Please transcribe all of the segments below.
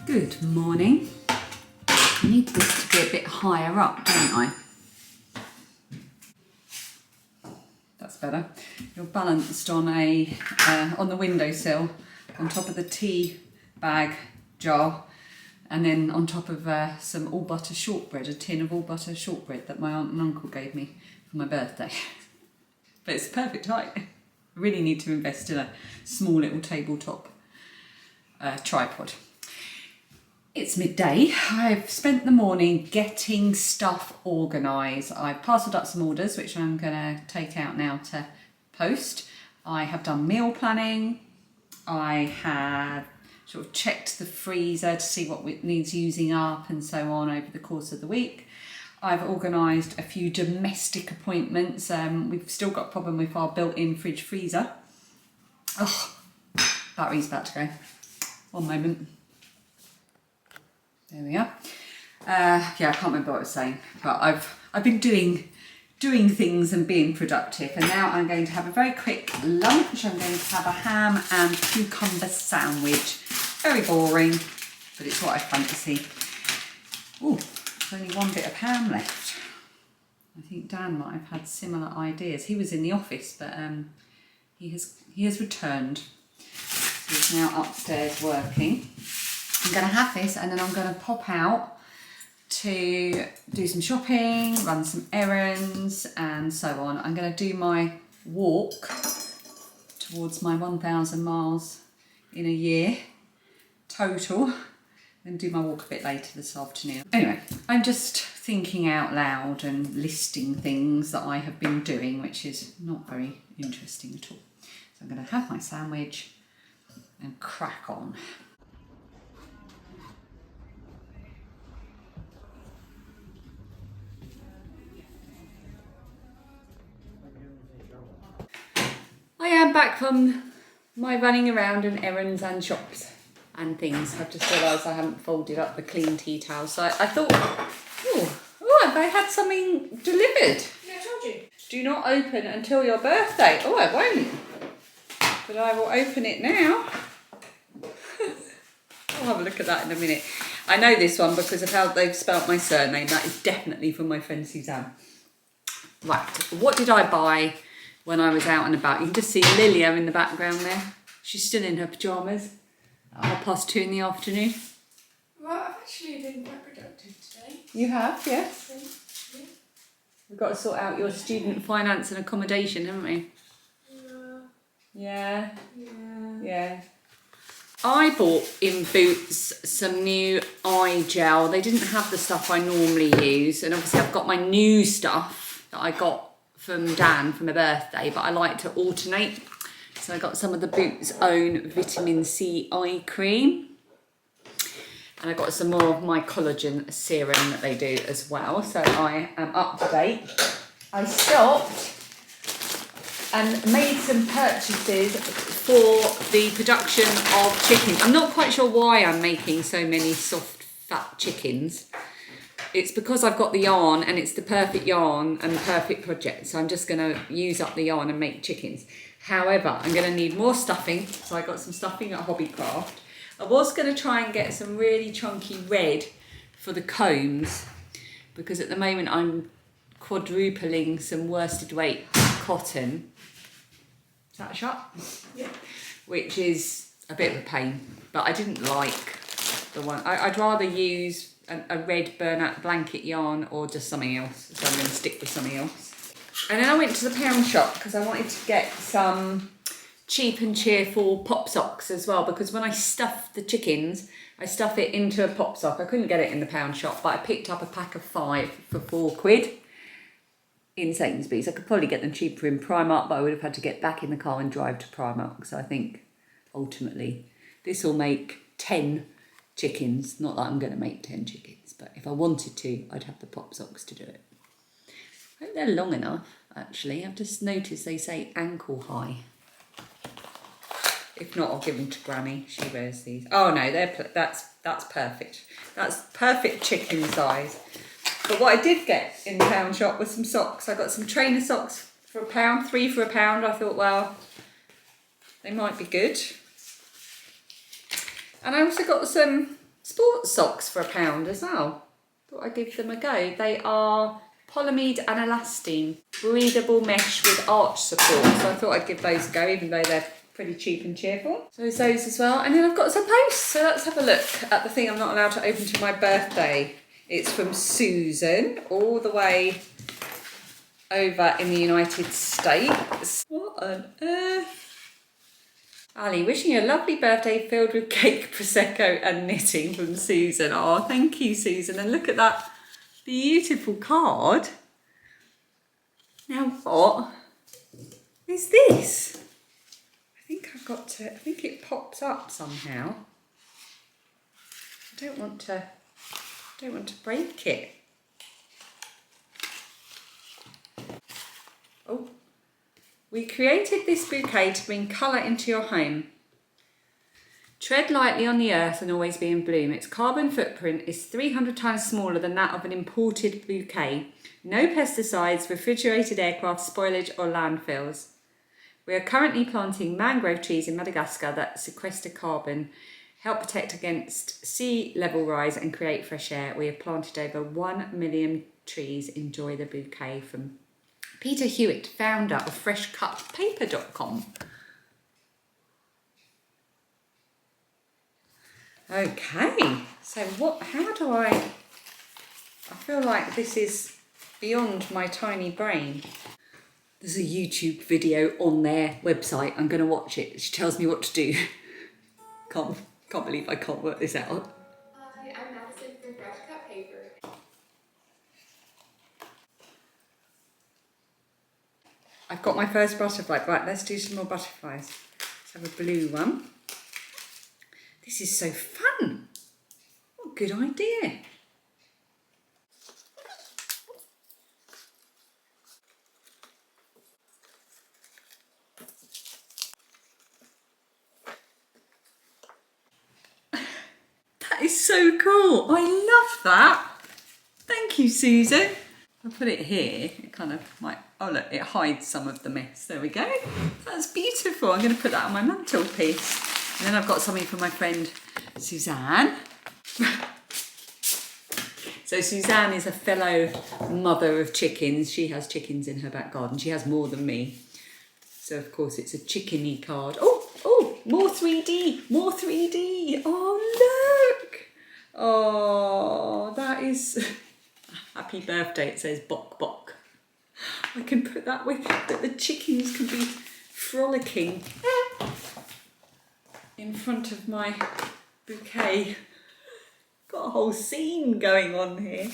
Good morning. I need this to be a bit higher up, don't I? That's better. You're balanced on on the windowsill, on top of the tea bag jar, and then on top of some all butter shortbread, a tin of all butter shortbread that my aunt and uncle gave me for my birthday. But it's perfect height. I really need to invest in a small little tabletop tripod. It's midday. I've spent the morning getting stuff organised. I've parcelled up some orders, which I'm going to take out now to post. I have done meal planning. I have sort of checked the freezer to see what needs using up and so on over the course of the week. I've organised a few domestic appointments. We've still got a problem with our built-in fridge freezer. Oh, battery's about to go. One moment. There we are. Yeah, I can't remember what I was saying, but I've been doing things and being productive, and now I'm going to have a very quick lunch. I'm going to have a ham and cucumber sandwich. Very boring, but it's what I fancy. Oh, there's only one bit of ham left. I think Dan might have had similar ideas. He was in the office, but he has returned. So he's now upstairs working. I'm going to have this, and then I'm going to pop out to do some shopping, run some errands and so on. I'm going to do my walk towards my 1,000 miles in a year total, and do my walk a bit later this afternoon. Anyway, I'm just thinking out loud and listing things that I have been doing, which is not very interesting at all. So I'm going to have my sandwich and crack on. I am back from my running around and errands and shops and things. I've just realised I haven't folded up the clean tea towels, so I thought, oh, have I had something delivered? Yeah, I told you. Do not open until your birthday. Oh, I won't. But I will open it now. I'll have a look at that in a minute. I know this one because of how they've spelt my surname. That is definitely from my friend Suzanne. Right, what did I buy when I was out and about? You can just see Lilia in the background there. She's still in her pyjamas at 2:30 in the afternoon. Well, I've actually been quite productive today. You have, yes? Yeah. We've got to sort out your student finance and accommodation, haven't we? Yeah. Yeah. I bought in Boots some new eye gel. They didn't have the stuff I normally use, and obviously I've got my new stuff that I got from Dan for my birthday, but I like to alternate. So I got some of the Boots' own vitamin C eye cream, and I got some more of my collagen serum that they do as well. So I am up to date. I stopped and made some purchases for the production of chicken. I'm not quite sure why I'm making so many soft fat chickens. It's because I've got the yarn, and it's the perfect yarn and the perfect project. So I'm just going to use up the yarn and make chickens. However, I'm going to need more stuffing. So I got some stuffing at Hobbycraft. I was going to try and get some really chunky red for the combs, because at the moment I'm quadrupling some worsted weight cotton. Is that shut? Yeah. Which is a bit of a pain, but I didn't like the one. I'd rather use a red burnout blanket yarn or just something else, so I'm going to stick with something else. And then I went to the pound shop because I wanted to get some cheap and cheerful pop socks as well, because when I stuff the chickens, I stuff it into a pop sock. I couldn't get it in the pound shop, but I picked up a pack of 5 for £4 in Sainsbury's. I could probably get them cheaper in Primark, but I would have had to get back in the car and drive to Primark. So I think ultimately this will make 10 chickens. Not that I'm going to make 10 chickens, but if I wanted to, I'd have the pop socks to do it. I hope they're long enough, actually. I've just noticed they say ankle high. If not, I'll give them to Granny. She wears these. Oh no, that's perfect. That's perfect chicken size. But what I did get in the pound shop was some socks. I got some trainer socks for £1, 3 for £1. I thought, well, they might be good. And I also got some sports socks for £1 as well. Thought I'd give them a go. They are polyamide and elastine, breathable mesh with arch support. So I thought I'd give those a go, even though they're pretty cheap and cheerful. So there's those as well. And then I've got some posts. So let's have a look at the thing I'm not allowed to open till my birthday. It's from Susan, all the way over in the United States. What on earth? Ali, wishing you a lovely birthday filled with cake, Prosecco and knitting from Susan. Oh, thank you, Susan. And look at that beautiful card. Now what is this? I think it pops up somehow. I don't want to break it. Oh. We created this bouquet to bring colour into your home. Tread lightly on the earth and always be in bloom. Its carbon footprint is 300 times smaller than that of an imported bouquet. No pesticides, refrigerated aircraft, spoilage or landfills. We are currently planting mangrove trees in Madagascar that sequester carbon, help protect against sea level rise and create fresh air. We have planted over 1 million trees. Enjoy the bouquet, from Peter Hewitt, founder of freshcutpaper.com. Okay, so how do I feel like this is beyond my tiny brain. There's a YouTube video on their website. I'm going to watch it. She tells me what to do. Can't believe I can't work this out. Hi, I'm Madison from Fresh Cut Paper. I've got my first butterfly. Right, let's do some more butterflies. Let's have a blue one. This is so fun. What a good idea. That is so cool. I love that. Thank you, Susan. If I put it here, it kind of might, oh look, it hides some of the mess. There we go. That's beautiful. I'm going to put that on my mantelpiece. And then I've got something from my friend Suzanne. So Suzanne is a fellow mother of chickens. She has chickens in her back garden. She has more than me. So of course it's a chickeny card. Oh, more 3D, more 3D. Oh, look. Oh, that is... Happy birthday, it says bok bok. I can put that with, that the chickens can be frolicking in front of my bouquet. Got a whole scene going on here.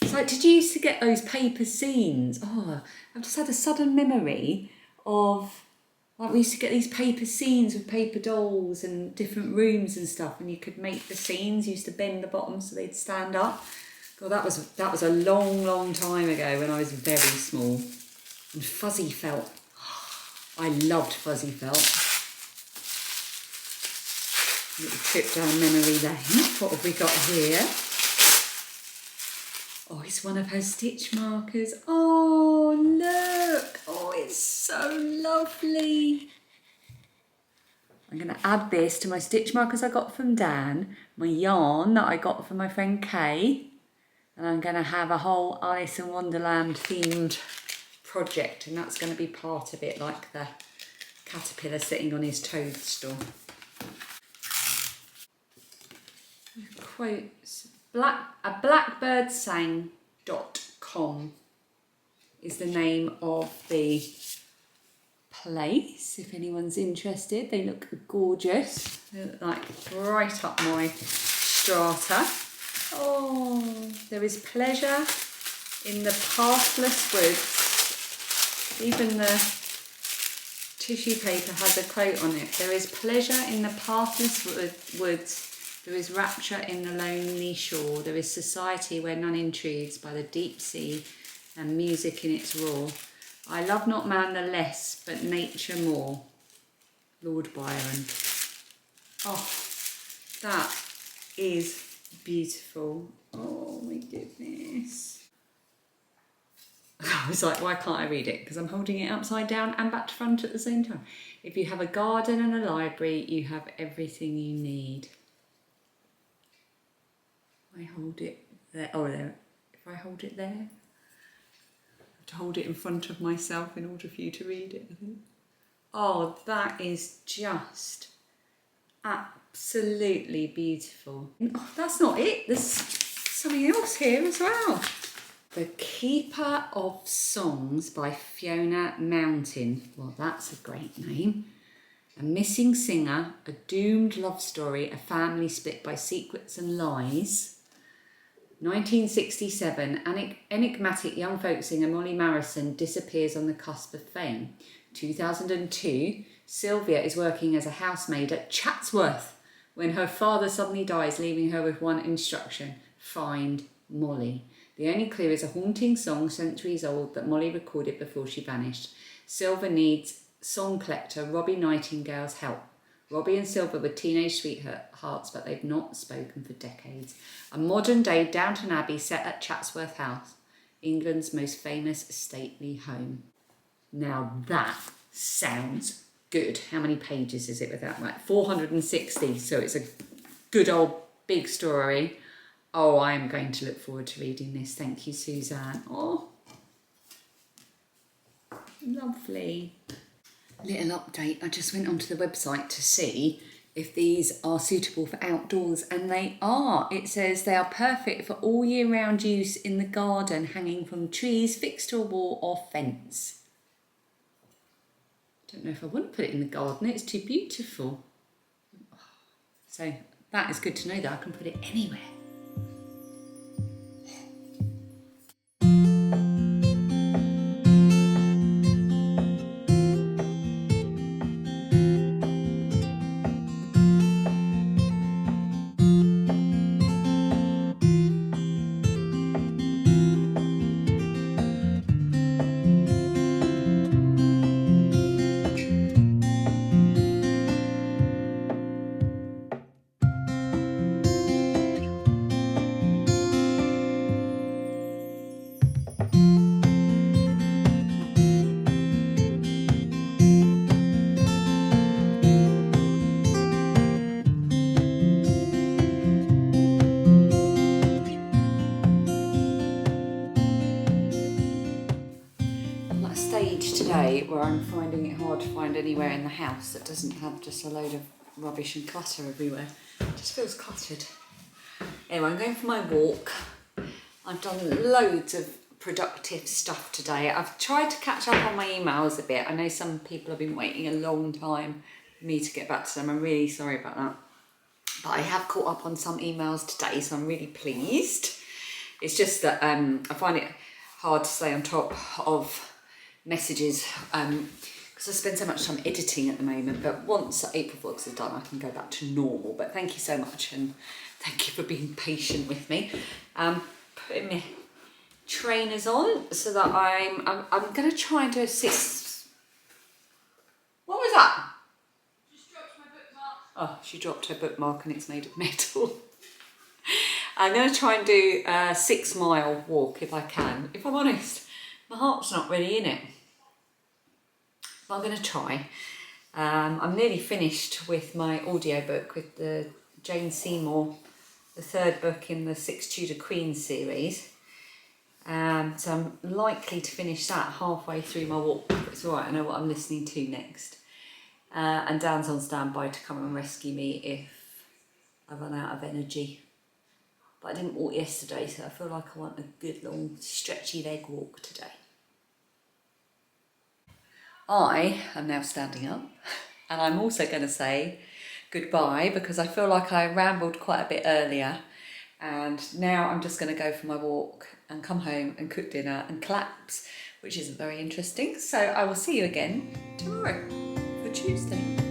It's like, did you used to get those paper scenes? Oh, I've just had a sudden memory of, like, we used to get these paper scenes with paper dolls and different rooms and stuff, and you could make the scenes. You used to bend the bottom so they'd stand up. God, that was a long time ago when I was very small. And fuzzy felt. I loved fuzzy felt. Little trip down memory lane. What have we got here? Oh, it's one of her stitch markers. Oh, look. Oh, it's so lovely. I'm going to add this to my stitch markers I got from Dan, my yarn that I got from my friend Kay, and I'm going to have a whole Alice in Wonderland themed project, and that's going to be part of it, like the caterpillar sitting on his toadstool. Quotes. blackbirdsang.com is the name of the place, if anyone's interested. They look gorgeous. They look like right up my strata. Oh, there is pleasure in the pathless woods. Even the tissue paper has a quote on it. There is pleasure in the pathless woods. There is rapture in the lonely shore. There is society where none intrudes, by the deep sea and music in its roar. I love not man the less, but nature more. Lord Byron. Oh, that is beautiful. Oh my goodness. I was like, why can't I read it? Because I'm holding it upside down and back to front at the same time. If you have a garden and a library, you have everything you need. I hold it there, oh there, if I hold it there, I have to hold it in front of myself in order for you to read it, I think. Oh, that is just absolutely beautiful. Oh, that's not it, there's something else here as well. The Keeper of Songs by Fiona Mountain. Well, that's a great name. A missing singer, a doomed love story, a family split by secrets and lies. 1967, enigmatic young folk singer Molly Marrison disappears on the cusp of fame. 2002, Sylvia is working as a housemaid at Chatsworth when her father suddenly dies, leaving her with one instruction: find Molly. The only clue is a haunting song centuries old that Molly recorded before she vanished. Silver needs song collector Robbie Nightingale's help. Robbie and Silver were teenage sweethearts, but they've not spoken for decades. A modern-day Downton Abbey set at Chatsworth House, England's most famous stately home. Now that sounds good. How many pages is it without that? 460, so it's a good old big story. Oh, I am going to look forward to reading this. Thank you, Suzanne. Oh, lovely. Little update. I just went onto the website to see if these are suitable for outdoors, and they are. It says they are perfect for all year round use in the garden, hanging from trees, fixed to a wall or fence. Don't know if I want to put it in the garden. It's too beautiful. So that is good to know that I can put it anywhere. Today where I'm finding it hard to find anywhere in the house that doesn't have just a load of rubbish and clutter everywhere. It just feels cluttered. Anyway, I'm going for my walk. I've done loads of productive stuff today. I've tried to catch up on my emails a bit. I know some people have been waiting a long time for me to get back to them. I'm really sorry about that. But I have caught up on some emails today, so I'm really pleased. It's just that I find it hard to stay on top of messages because I spend so much time editing at the moment, but once April vlogs are done I can go back to normal. But thank you so much, and thank you for being patient with me. Putting my trainers on so that I'm going to try and do a 6. What was that? Just dropped my bookmark. Oh, she dropped her bookmark and it's made of metal. I'm going to try and do a 6 mile walk if I can. If I'm honest, my heart's not really in it, but I'm going to try. I'm nearly finished with my audiobook with the Jane Seymour, the 3rd book in the 6 Tudor Queens series. So I'm likely to finish that halfway through my walk. But it's alright, I know what I'm listening to next. And Dan's on standby to come and rescue me if I run out of energy. But I didn't walk yesterday, so I feel like I want a good long stretchy leg walk today. I am now standing up, and I'm also going to say goodbye because I feel like I rambled quite a bit earlier, and now I'm just going to go for my walk and come home and cook dinner and collapse, which isn't very interesting. So I will see you again tomorrow for Tuesday.